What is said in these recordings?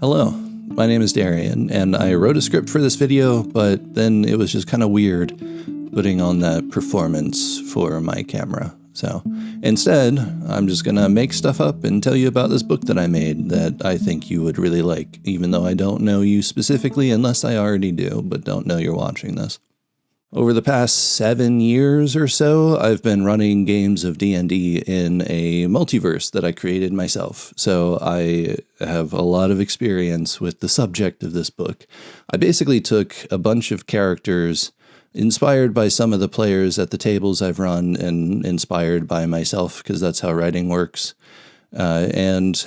Hello, my name is Darian, and I wrote a script for this video, but then it was just kind of weird putting on that performance for my camera. So instead, I'm just gonna make stuff up and tell you about this book that I made that I think you would really like, even though I don't know you specifically, unless I already do, but don't know you're watching this. Over the past 7 years or so, I've been running games of D&D in a multiverse that I created myself. So I have a lot of experience with the subject of this book. I basically took a bunch of characters inspired by some of the players at the tables I've run and inspired by myself, because that's how writing works, and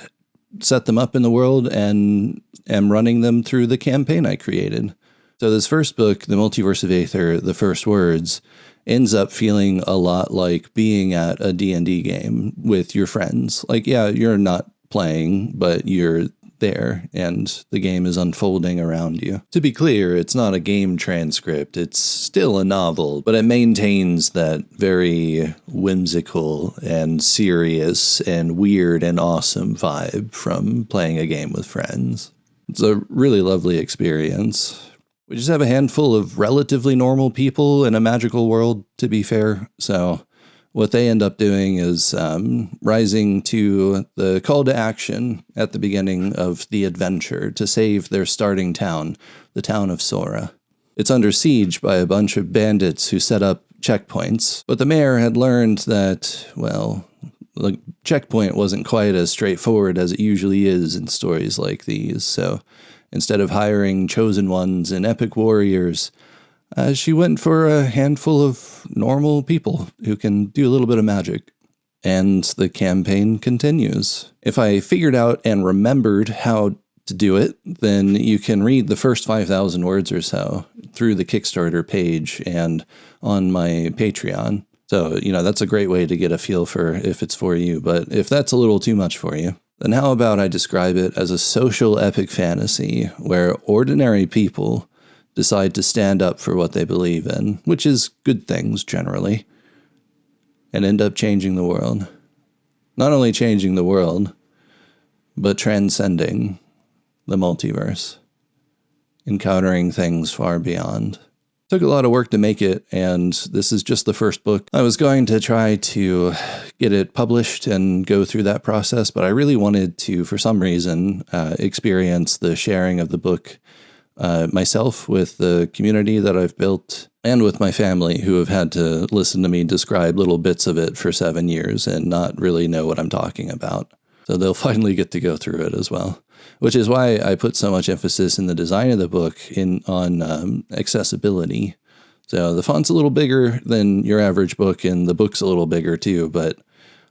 set them up in the world and am running them through the campaign I created. So this first book, The Multiverse of Aether, The First Words, ends up feeling a lot like being at a D&D game with your friends. Like, yeah, you're not playing, but you're there, and the game is unfolding around you. To be clear, it's not a game transcript. It's still a novel, but it maintains that very whimsical and serious and weird and awesome vibe from playing a game with friends. It's a really lovely experience. We just have a handful of relatively normal people in a magical world, to be fair. So what they end up doing is rising to the call to action at the beginning of the adventure to save their starting town, the town of Sora. It's under siege by a bunch of bandits who set up checkpoints, but the mayor had learned that, well, the checkpoint wasn't quite as straightforward as it usually is in stories like these, so instead of hiring chosen ones and epic warriors, she went for a handful of normal people who can do a little bit of magic. And the campaign continues. If I figured out and remembered how to do it, then you can read the first 5,000 words or so through the Kickstarter page and on my Patreon. So, that's a great way to get a feel for if it's for you. But if that's a little too much for you, then how about I describe it as a social epic fantasy where ordinary people decide to stand up for what they believe in, which is good things generally, and end up changing the world. Not only changing the world, but transcending the multiverse, encountering things far beyond. Took a lot of work to make it, and this is just the first book. I was going to try to get it published and go through that process, but I really wanted to, for some reason, experience the sharing of the book myself with the community that I've built and with my family, who have had to listen to me describe little bits of it for 7 years and not really know what I'm talking about. So they'll finally get to go through it as well, which is why I put so much emphasis in the design of the book on accessibility. So the font's a little bigger than your average book, and the book's a little bigger too, but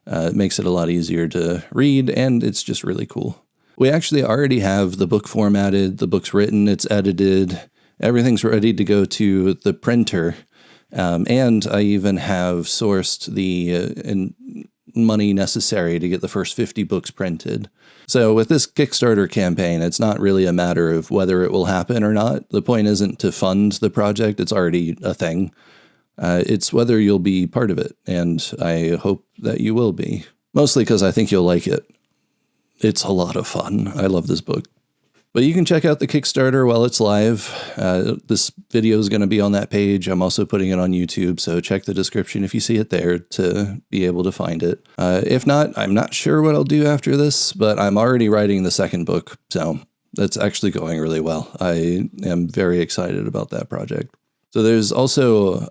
it makes it a lot easier to read, and it's just really cool. We actually already have the book formatted, the book's written, it's edited, everything's ready to go to the printer, and I even have sourced the money necessary to get the first 50 books printed. So with this Kickstarter campaign, it's not really a matter of whether it will happen or not. The point isn't to fund the project, it's already a thing. It's whether you'll be part of it, and I hope that you will be. Mostly because I think you'll like it. It's a lot of fun. I love this book. But you can check out the Kickstarter while it's live. This video is going to be on that page. I'm also putting it on YouTube, so check the description if you see it there to be able to find it. If not, I'm not sure what I'll do after this, but I'm already writing the second book, so that's actually going really well. I am very excited about that project. So there's also,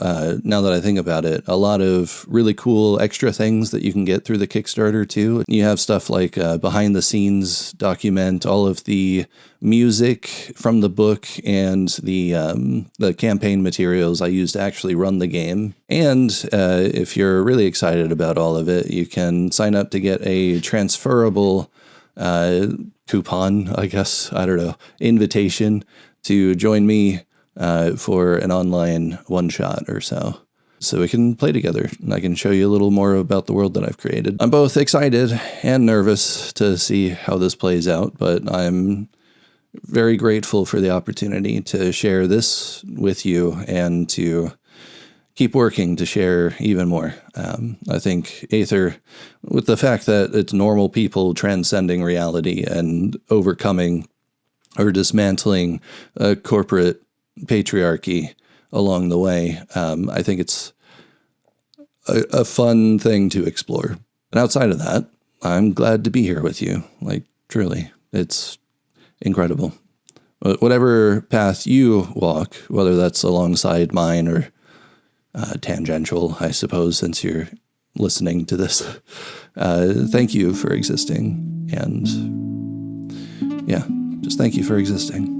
now that I think about it, a lot of really cool extra things that you can get through the Kickstarter too. You have stuff like behind the scenes document, all of the music from the book and the campaign materials I used to actually run the game. And if you're really excited about all of it, you can sign up to get a transferable coupon, I guess, I don't know, invitation to join me for an online one-shot or so we can play together, and I can show you a little more about the world that I've created. I'm both excited and nervous to see how this plays out, but I'm very grateful for the opportunity to share this with you and to keep working to share even more. I think Aether, with the fact that it's normal people transcending reality and overcoming or dismantling a corporate patriarchy along the way. I think it's a fun thing to explore. And outside of that, I'm glad to be here with you. Like, truly, it's incredible. Whatever path you walk, whether that's alongside mine or tangential, I suppose, since you're listening to this, thank you for existing. And yeah, just thank you for existing.